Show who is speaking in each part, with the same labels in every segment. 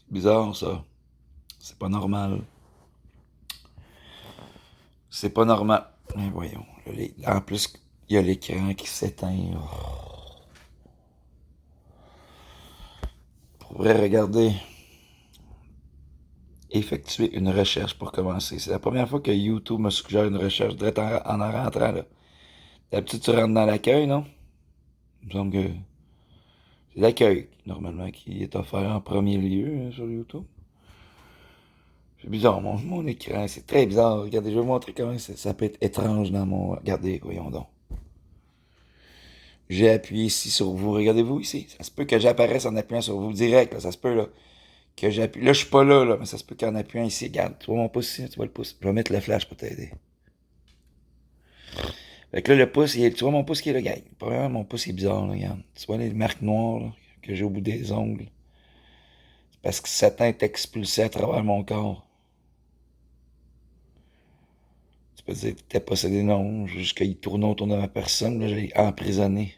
Speaker 1: Bizarre, ça. C'est pas normal. C'est pas normal. Mais voyons. En plus, il y a l'écran qui s'éteint. Oh. Pourrait regarder. Effectuer une recherche pour commencer. C'est la première fois que YouTube me suggère une recherche direct en rentrant, là. D'habitude, tu rentres dans l'accueil, non? Il me semble que c'est l'accueil, normalement, qui est offert en premier lieu sur YouTube. C'est bizarre, mon écran, c'est très bizarre. Regardez, je vais vous montrer comment ça peut être étrange dans mon... Regardez, voyons donc. J'ai appuyé ici sur vous. Regardez-vous ici. Ça se peut que j'apparaisse en appuyant sur vous direct, là. Ça se peut, là, que j'appuie. Là, je suis pas là, là, mais ça se peut qu'en appuyant ici, regarde, tu vois mon pouce ici, tu vois le pouce. Je vais mettre le flash pour t'aider. Fait que là, le pouce, tu vois mon pouce qui est là, gars. Premièrement, mon pouce est bizarre, là, regarde. Tu vois les marques noires, là, que j'ai au bout des ongles. C'est parce que Satan est expulsé à travers mon corps. Tu peux dire que t'es possédé, non, jusqu'à y tourner autour de ma personne, là, j'ai emprisonné.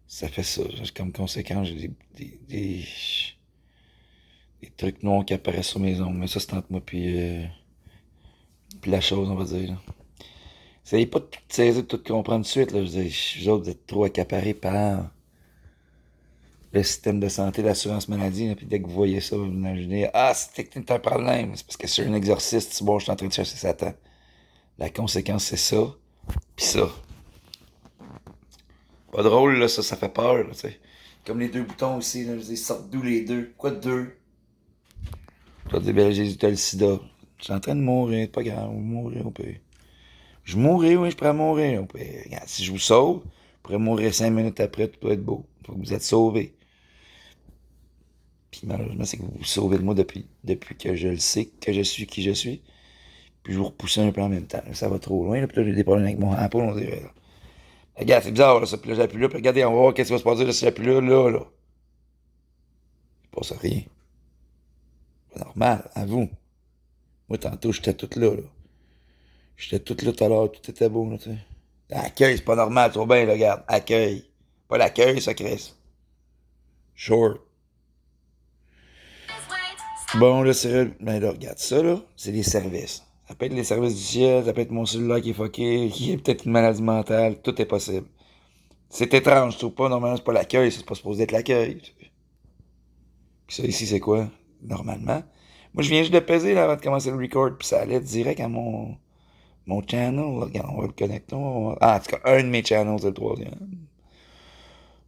Speaker 1: Ça fait ça. Comme conséquence, j'ai des trucs noirs qui apparaissent sur mes ongles. Mais ça, c'est entre moi puis la chose, on va dire, là. Essayez pas de tout saisir, de tout comprendre tout de suite, là. Je veux dire, vous autres, vous êtes trop accaparés par le système de santé, l'assurance maladie, là, puis dès que vous voyez ça, vous imaginez, ah, c'est un problème. C'est parce que c'est un exorciste, bon, je suis en train de chercher Satan. La conséquence, c'est ça, puis ça. Pas drôle, là, ça fait peur, là, tu sais. Comme les deux boutons aussi, là, je dis, sortent d'où les deux? Quoi de deux? Toi, tu dis, ben, Jésus, t'as le sida. Je suis en train de mourir, pas grave, mourir, on peut. Je mourrai, oui, je pourrais mourir. On peut. Regarde, si je vous sauve, je pourrais mourir 5 minutes après, tout doit être beau. Faut que vous êtes sauvés. Puis malheureusement, c'est que vous vous sauvez de moi depuis que je le sais, que je suis qui je suis. Puis je vous repousse un peu en même temps. Ça va trop loin, là, puis là, j'ai des problèmes avec mon hampoule, on dirait, là. Regarde, c'est bizarre, là, ça. Puis là, j'appuie là, puis regardez, on va voir qu'est-ce qui va se passer, là, si j'appuie là, là, là. Il passe rien. C'est normal, à vous. Moi, tantôt, j'étais tout là, là. J'étais tout là tout à l'heure, tout était beau, là, tu sais. Accueil, c'est pas normal, trop bien, là, regarde. Accueil. Pas l'accueil, ça, Chris. Sure. Bon, là, c'est... Ben là, regarde ça, là. C'est les services. Ça peut être les services du ciel, ça peut être mon cellulaire qui est fucké, qui est peut-être une maladie mentale. Tout est possible. C'est étrange, je trouve pas. Normalement, c'est pas l'accueil, c'est pas supposé être l'accueil. Puis ça, ici, c'est quoi? Normalement. Moi, je viens juste de peser, là, avant de commencer le record, puis ça allait direct à mon channel. Là. Regarde, on va le connecter. Ah, en tout cas, un de mes channels, c'est le troisième.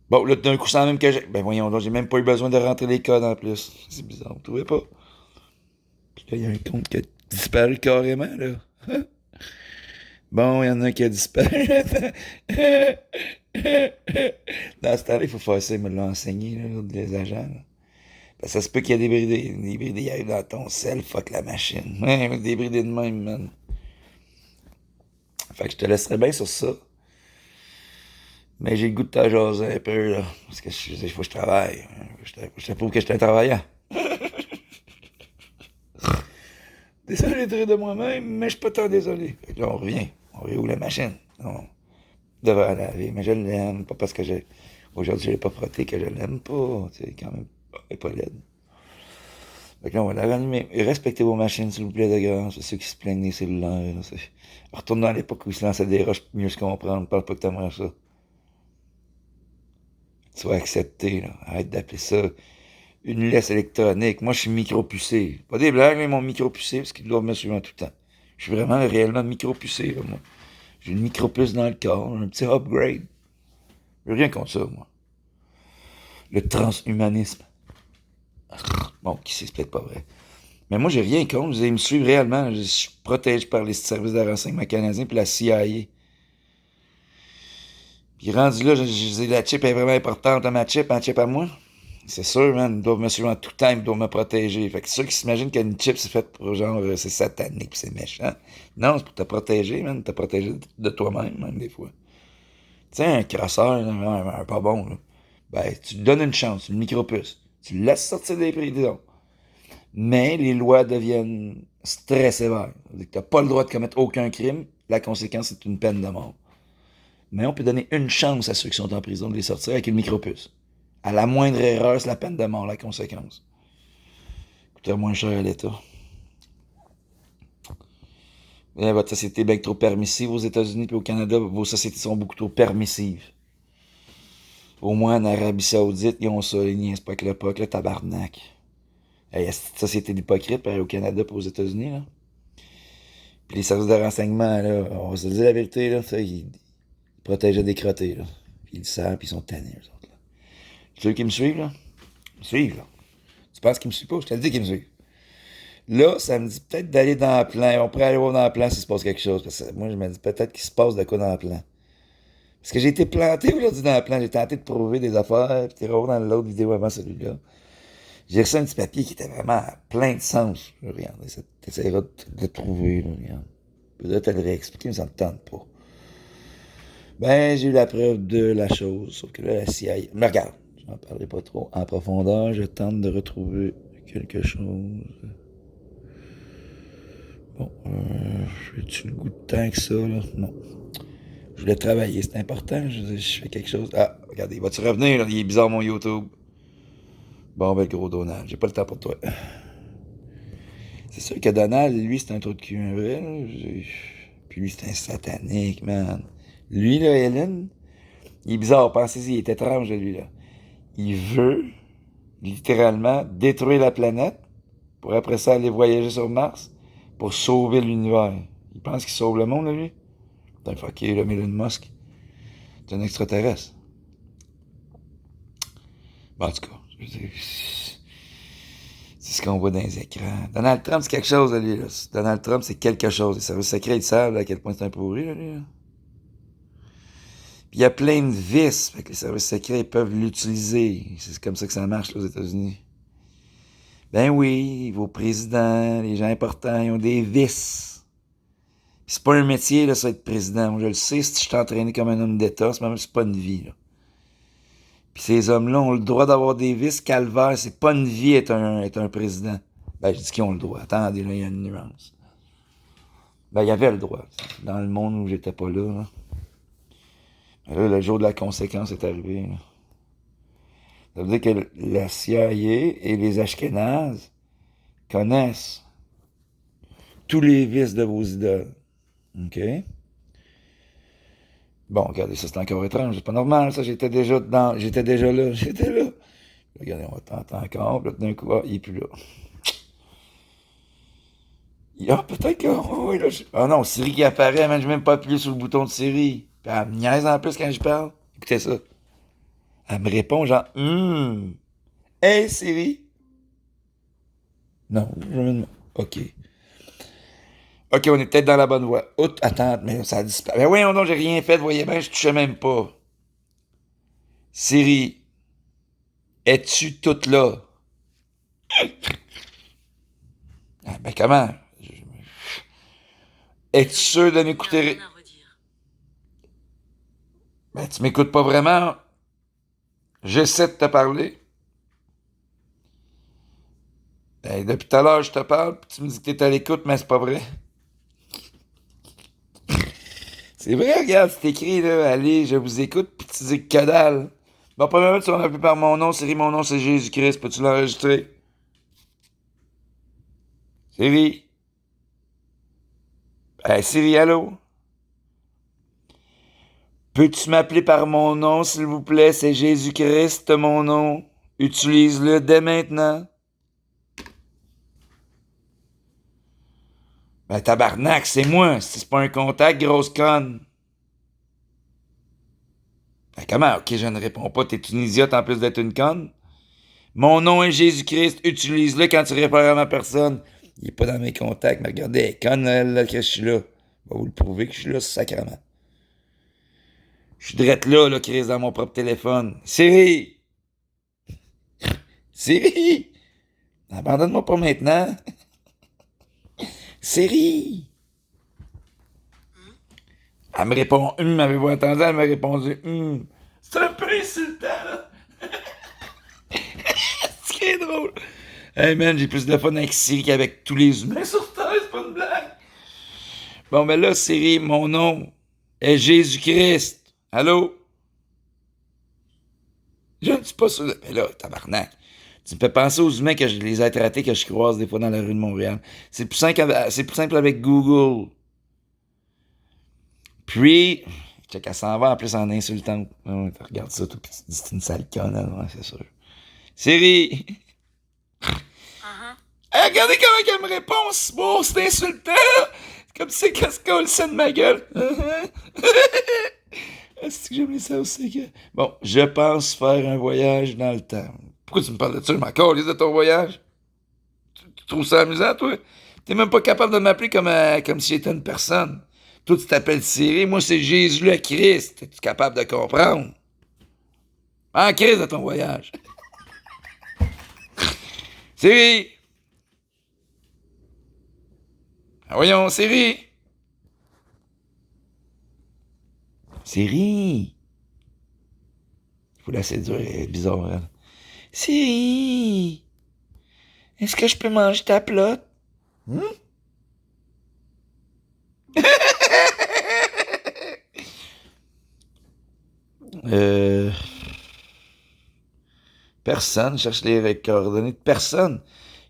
Speaker 1: Bon, là, d'un coup, sans même que j'ai... Ben voyons, là, j'ai même pas eu besoin de rentrer les codes en plus. C'est bizarre, vous trouvez pas? Puis là, il y a un compte qui a disparu carrément, là. Bon, il y en a un qui a disparu. Dans ce temps-là, il faut faire ça, ils me l'ont enseigné, là, les agents. Là. Parce que ça se peut qu'il y ait des bridés qui arrivent dans ton sel, fuck la machine. Ouais, des bridés de même, man. Fait que je te laisserai bien sur ça. Mais j'ai le goût de te jaser un peu, là. Parce que il faut que je travaille. Je te prouve que je suis un travaillant. Désolé de rire de moi-même, mais je suis pas tant désolé. Fait que là, on revient. On réouvre la machine. On devrait laver, mais je l'aime. Pas parce que j'ai. Aujourd'hui, je l'ai pas frotté que je l'aime pas. Tu sais, quand même. Elle est pas laide. Fait que là, on va la rallumer. Et respectez vos machines, s'il vous plaît, de gars. C'est ceux qui se plaignent des cellulaires. Là, retourne dans l'époque où ils se lançaient des roches pour mieux se comprendre. Parle pas que t'aimerais ça. Tu vas accepter, là. Arrête d'appeler ça une laisse électronique. Moi, je suis micro-pucé. Pas des blagues, mais mon micro-pucé, parce qu'ils doivent me suivre tout le temps. Je suis vraiment réellement micro-pucé, là, moi. J'ai une micro-puce dans le corps, un petit upgrade. J'ai rien contre ça, moi. Le transhumanisme. Bon, qui sait, c'est peut-être pas vrai. Mais moi, j'ai rien contre. Ils me suivent réellement. Je suis protégé par les services de renseignement canadiens puis la CIA. Puis rendu là, la chip est vraiment importante à ma chip à moi. C'est sûr, man, ils doivent me suivre en tout temps, ils doivent me protéger. Fait que ceux qui s'imaginent qu'une chip, c'est fait pour genre, c'est satanique, pis c'est méchant. Non, c'est pour te protéger, man, te protéger de toi-même, même, des fois. Tu sais, un crasseur, là, un pas bon, là. Ben, tu lui donnes une chance, une micropuce. Tu le laisses sortir des prisons. Mais les lois deviennent très sévères. Tu n'as pas le droit de commettre aucun crime. La conséquence, c'est une peine de mort. Mais on peut donner une chance à ceux qui sont en prison de les sortir avec une micropuce. À la moindre erreur, c'est la peine de mort, la conséquence. coûterait moins cher à l'État. Et votre société est bien trop permissive aux États-Unis et au Canada. Vos sociétés sont beaucoup trop permissives. Au moins en Arabie Saoudite, ils ont ça, ils niaisent pas avec le POC, le tabarnak. Hey, cette société d'hypocrite, pareil au Canada et aux États-Unis, là. Puis les services de renseignement, là, on va se dire la vérité, là, ça, ils protégeaient des crottés, là. Puis ils le savent, puis ils sont tannés, eux autres, là. Ceux qui me suivent, là, me suivent, là. Tu penses qu'ils me suivent pas? Je te le dis qu'ils me suivent. Là, ça me dit peut-être d'aller dans le plan. On pourrait aller voir dans le plan s'il se passe quelque chose. Parce que moi, je me dis peut-être qu'il se passe de quoi dans le plan. Parce que j'ai été planté aujourd'hui dans le plan. J'ai tenté de prouver des affaires. Puis t'es revu dans l'autre vidéo avant celui-là. J'ai reçu un petit papier qui était vraiment plein de sens. Regarde, t'essaieras de le trouver, là, regarde. Peut-être te le réexpliquer, mais ça ne me tente pas. Ben, j'ai eu la preuve de la chose. Sauf que là, la CIA... Mais regarde, je n'en parlerai pas trop en profondeur. Je tente de retrouver quelque chose. Bon, j'ai-tu le goût de temps que ça, là? Non. Je voulais travailler, c'est important. Je fais quelque chose. Ah, regardez, vas-tu revenir, là? Il est bizarre, mon YouTube. Bon, ben, le gros Donald, j'ai pas le temps pour toi. C'est sûr que Donald, lui, c'est un trou de cul, un vrai, là. Puis lui, c'est un satanique, man. Lui, là, Hélène, il est bizarre, pensez-y, il est étrange, lui, là. Il veut, littéralement, détruire la planète pour après ça aller voyager sur Mars pour sauver l'univers. Il pense qu'il sauve le monde, là, lui. Putain, fucké, là, Elon Musk. C'est un extraterrestre. Bon, en tout cas, c'est ce qu'on voit dans les écrans. Donald Trump, c'est quelque chose, là, lui, là. Donald Trump, c'est quelque chose. Les services secrets, ils savent là, à quel point c'est un pourri, là, lui, là. Puis il y a plein de vices. Fait que les services secrets, ils peuvent l'utiliser. C'est comme ça que ça marche, là, aux États-Unis. Ben oui, vos présidents, les gens importants, ils ont des vices. Puis c'est pas un métier, là, ça, être président. Moi, je le sais, si je suis entraîné comme un homme d'État, c'est pas une vie, là. Puis ces hommes-là ont le droit d'avoir des vices calvaires. C'est pas une vie être un président. Ben, je dis qu'ils ont le droit. Attendez, là, il y a une nuance. Ben, il y avait le droit. Dans le monde où j'étais pas là, là. Là, le jour de la conséquence est arrivé, là. Ça veut dire que la CIA et les Ashkénazes connaissent tous les vices de vos idoles. OK? Bon, regardez, ça c'est encore étrange. C'est pas normal, ça. J'étais déjà là. J'étais là. Regardez, on va tenter encore. Puis là, d'un coup, ah, il est plus là. Ah, peut-être que... Oh, oui, là, ah non, Siri qui apparaît, man, j'ai même pas appuyé sur le bouton de Siri. Puis elle me niaise en plus quand je parle. Écoutez ça. Elle me répond genre, Hey Siri. Non, OK. OK, on est peut-être dans la bonne voie. Attends, mais ça a disparu. Mais oui, non, j'ai rien fait, voyez bien, je touchais même pas. Siri, es-tu toute là? Ah, ben comment? Es-tu sûr de m'écouter? Ben, tu m'écoutes pas vraiment. J'essaie de te parler. Ben, depuis tout à l'heure, je te parle, puis tu me dis que t'es à l'écoute, mais c'est pas vrai. C'est vrai, regarde, c'est écrit, là, allez, je vous écoute, puis tu dis que dalle. Bon, premièrement, tu vas m'appeler par mon nom, Siri, mon nom, c'est Jésus-Christ, peux-tu l'enregistrer? Siri? Hey, Siri, allô? Peux-tu m'appeler par mon nom, s'il vous plaît? C'est Jésus-Christ, mon nom. Utilise-le dès maintenant. Ben, tabarnak, c'est moi. C'est pas un contact, grosse conne. Ben, comment? Ok, je ne réponds pas. T'es une idiote en plus d'être une conne. Mon nom est Jésus-Christ. Utilise-le quand tu réponds à ma personne. Il est pas dans mes contacts, mais regardez, elle est conne, elle, là, que je suis là. Je vais vous le prouver que je suis là, sacrément. Je suis drette là, qui reste dans mon propre téléphone. Siri! Siri! Abandonne-moi pas maintenant. Siri! Elle me répond, avez-vous entendu? Elle m'a répondu, C'est un peu insultant, là. C'est drôle. Hey man, j'ai plus de fun avec Siri qu'avec tous les humains sur Terre, c'est pas une blague. Bon, ben là, Siri, mon nom est Jésus-Christ. Allô? Je ne suis pas sûr. Mais là, tabarnak. Tu me fais penser aux humains que je les ai traités, que je croise des fois dans la rue de Montréal. C'est plus simple avec Google. Puis, check, elle s'en va en plus en insultant. Oh, regarde ça, tout petit, c'est une sale conne, ouais, c'est sûr. Siri! Hey, regardez comment elle me répond, c'est beau, c'est insultant! C'est comme si c'est qu'elle se colle de ma gueule. Est-ce que j'aime ça aussi? Bon, je pense faire un voyage dans le temps. Pourquoi tu me parles de ça? Je m'en calisse de ton voyage. Tu trouves ça amusant, toi? T'es même pas capable de m'appeler comme si j'étais une personne. Toi, tu t'appelles Siri, moi, c'est Jésus le Christ. Es-tu capable de comprendre? En crise de ton voyage. Siri! Ah, voyons, Siri! Siri! Faut la séduire, elle est bizarre, elle. Siri! Est-ce que je peux manger ta plotte? Euh... Personne, je cherche les coordonnées de personne.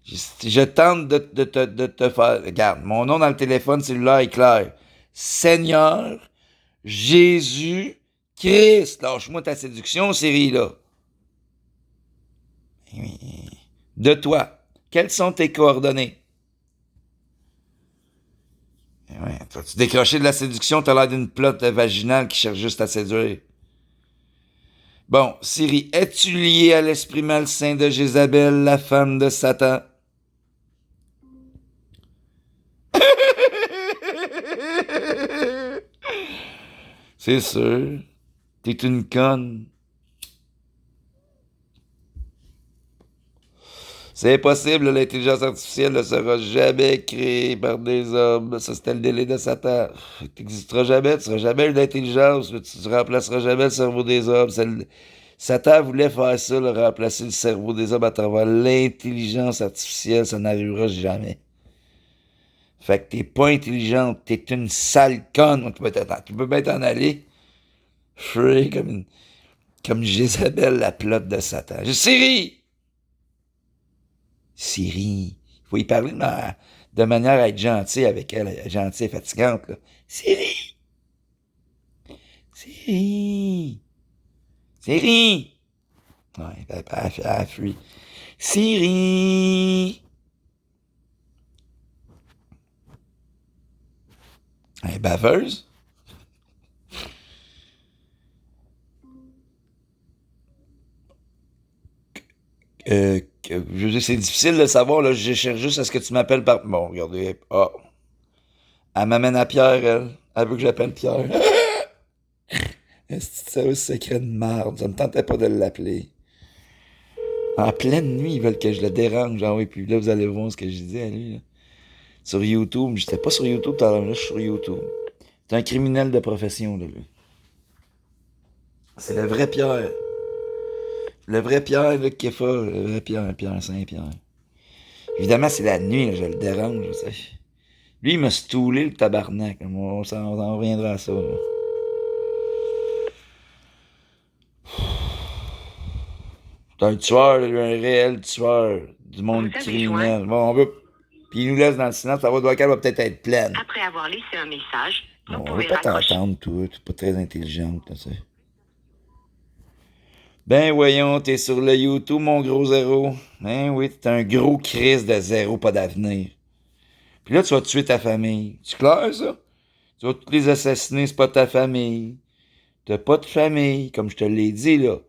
Speaker 1: Je tente de te faire... Regarde, mon nom dans le téléphone cellulaire est clair. Seigneur Jésus Christ. Lâche-moi ta séduction, Siri, là. De toi, quelles sont tes coordonnées? Ouais, tu décroché de la séduction, t'as l'air d'une plotte vaginale qui cherche juste à séduire. Bon, Siri, es-tu lié à l'esprit malsain de Jézabel, la femme de Satan? C'est sûr. T'es une conne. C'est impossible, l'intelligence artificielle ne sera jamais créée par des hommes. Ça, c'était le délai de Satan. T'existeras jamais, tu seras jamais une intelligence, tu remplaceras jamais le cerveau des hommes. Satan voulait faire ça, remplacer le cerveau des hommes à travers l'intelligence artificielle, ça n'arrivera jamais. Fait que t'es pas intelligente, t'es une sale conne. Tu peux bien t'en aller. Free comme Jézabel, la plotte de Satan. Siri! Siri. Il faut y parler de manière à être gentil avec elle, gentil et fatigante. Là. Siri! Siri! Siri! Ouais, elle fuit. Siri! Elle est baveuse? Je veux dire, c'est difficile de savoir, là, je cherche juste à ce que tu m'appelles par... Bon, regardez, elle m'amène à Pierre, elle. Elle veut que j'appelle Pierre. Est-ce que ça aussi secret de marde? Ça me tentait pas de l'appeler. En pleine nuit, ils veulent que je le dérange. Ah oui, puis là, vous allez voir ce que je disais à lui. Là. Sur YouTube, j'étais pas sur YouTube tout à l'heure, là, je suis sur YouTube. C'est un criminel de profession, là, lui. C'est le vrai Pierre. Le vrai Pierre, là, qui est fort. Le vrai Pierre, Pierre Saint-Pierre. Évidemment, c'est la nuit, là, je le dérange, je sais. Lui, il m'a stoulé le tabarnak. On s'en reviendra à ça, là. C'est un tueur, lui, un réel tueur du monde criminel. Bon, on veut... Puis il nous laisse dans le silence, sa voix vocale va peut-être être pleine.
Speaker 2: Après avoir laissé un message,
Speaker 1: bon, on veut pas t'entendre, toi. T'es pas très intelligente, tu sais. Ben voyons, t'es sur le YouTube, mon gros zéro. Hein, oui, t'es un gros Christ de zéro, pas d'avenir. Puis là, tu vas tuer ta famille. C'est clair, ça? Tu vas tous les assassiner, c'est pas ta famille. T'as pas de famille, comme je te l'ai dit, là.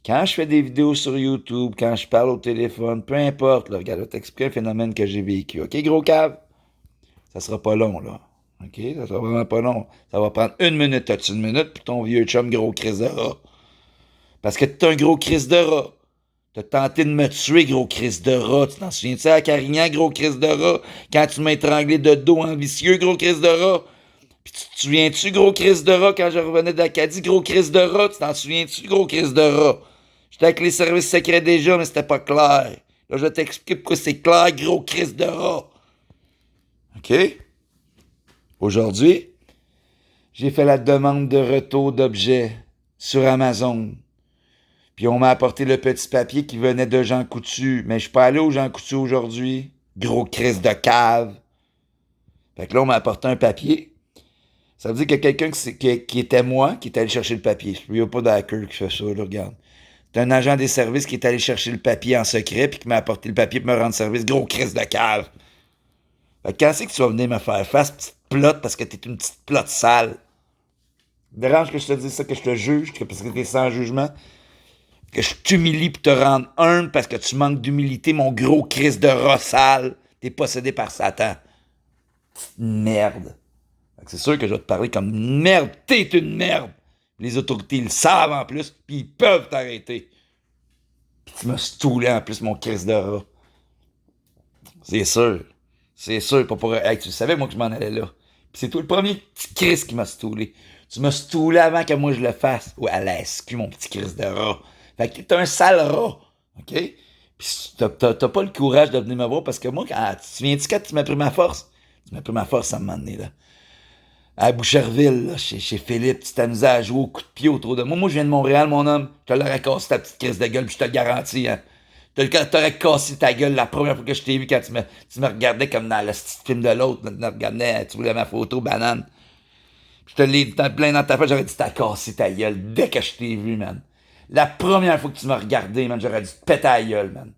Speaker 1: Quand je fais des vidéos sur YouTube, quand je parle au téléphone, peu importe, là, regarde, je vais t'expliquer un phénomène que j'ai vécu. OK, gros cave? Ça sera pas long, là. OK? Ça sera vraiment pas long. Ça va prendre 1 minute. T'as-tu 1 minute pour ton vieux chum gros Christ de rat? Parce que t'es un gros Christ de rat. T'as tenté de me tuer, gros Christ de rat. Tu t'en souviens-tu à Carignan, gros Christ de rat? Quand tu m'as étranglé de dos en vicieux, gros Christ de rat? Puis tu te souviens-tu, gros Christ de rat, quand je revenais d'Acadie, gros Christ de rat? Tu t'en souviens-tu, gros Christ de rat? J'étais avec les services secrets déjà, mais c'était pas clair. Là, je vais t'expliquer pourquoi c'est clair, gros Christ de rat. OK? Aujourd'hui, j'ai fait la demande de retour d'objets sur Amazon. Puis on m'a apporté le petit papier qui venait de Jean Coutu. Mais je suis pas allé au Jean Coutu aujourd'hui. Gros crise de cave. Fait que là, on m'a apporté un papier. Ça veut dire qu'il y a quelqu'un qui était moi, qui est allé chercher le papier. Il n'y a pas d'hacker qui fait ça, là, regarde. C'est un agent des services qui est allé chercher le papier en secret, puis qui m'a apporté le papier pour me rendre service. Gros crise de cave. Fait que quand c'est que tu vas venir me faire face, petite plotte, parce que t'es une petite plotte sale? Dérange que je te dise ça, que je te juge, parce que t'es sans jugement? Que je t'humilie pour te rendre humble parce que tu manques d'humilité, mon gros Christ de rat sale. T'es possédé par Satan. Petite merde. C'est sûr que je vais te parler comme une merde. T'es une merde. Les autorités le savent en plus, puis ils peuvent t'arrêter. Puis tu m'as stoulé en plus, mon Christ de rat. C'est sûr. C'est sûr, pas pour... Hey, tu savais, moi, que je m'en allais là. Puis c'est toi le premier petit Christ qui m'a stoulé. Tu m'as stoulé avant que moi je le fasse. Ouais, à la SQ, mon petit Christ de rat. Fait que t'es un sale rat, OK? Puis t'as pas le courage de venir me voir parce que moi, tu viens-tu quand tu m'as pris ma force? Tu m'as pris ma force à un moment donné, là. À Boucherville, là, chez Philippe, tu t'amusais à jouer au coup de pied autour de moi. Moi, je viens de Montréal, mon homme. Je te l'aurais cassé ta petite crise de gueule, puis je te le garantis, hein. T'aurais cassé ta gueule la première fois que je t'ai vu quand tu me regardais comme dans le petit film de l'autre. Tu me regardais, tu voulais ma photo, banane. Je te l'ai dit plein dans ta face, j'aurais dit t'as cassé ta gueule dès que je t'ai vu, man. La première fois que tu m'as regardé, man, j'aurais dû te péter la gueule, man.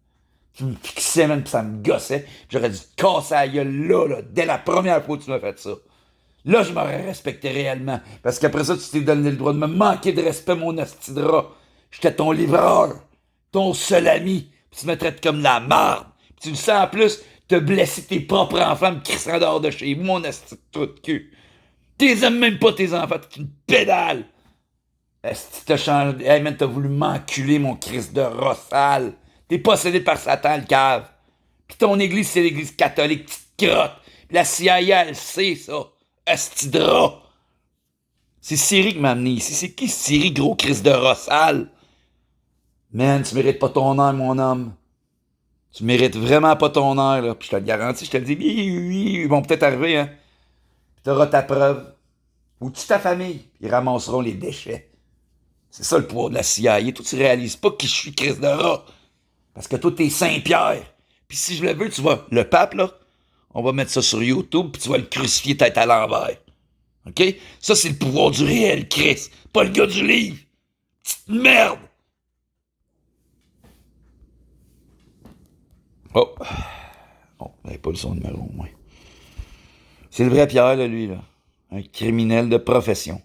Speaker 1: Tu me fixais, man, pis ça me gossait. J'aurais dû te casser la gueule là, dès la première fois que tu m'as fait ça. Là, je m'aurais respecté réellement. Parce qu'après ça, tu t'es donné le droit de me manquer de respect, mon hostie de rat. J'étais ton livreur, ton seul ami. Pis tu me traites comme la marde. Pis tu le sens en plus, te blesser tes propres enfants, me crissant dehors de chez vous, mon hostie de trou de cul. T'es aimes même pas tes enfants, t'es une pédale. Est-ce que t'as changé? Hey man, t'as voulu m'enculer, mon Christ de rat sale. T'es possédé par Satan, le cave. Pis ton église, c'est l'église catholique, petite crotte. Pis la CIA, elle sait ça. Esti de rat. C'est Siri qui m'a amené ici. C'est qui Siri, gros Christ de rat sale? Man, tu mérites pas ton heure, mon homme. Tu mérites vraiment pas ton heure, là. Pis je te le garantis, je te le dis, oui, ils vont peut-être arriver, hein. Pis t'auras ta preuve. Ou tu ta famille, ils ramasseront les déchets. C'est ça le pouvoir de la CIA. Toi, tu réalises pas qui je suis, Christ de rat. Parce que toi, t'es Saint-Pierre. Puis si je le veux, tu vois, le pape, là, on va mettre ça sur YouTube, puis tu vas le crucifier tête à l'envers. OK? Ça, c'est le pouvoir du réel, Christ. Pas le gars du livre. Petite merde. Oh. Oh, j'avais pas le son numéro, au moins. C'est le vrai Pierre, là, lui, là. Un criminel de profession.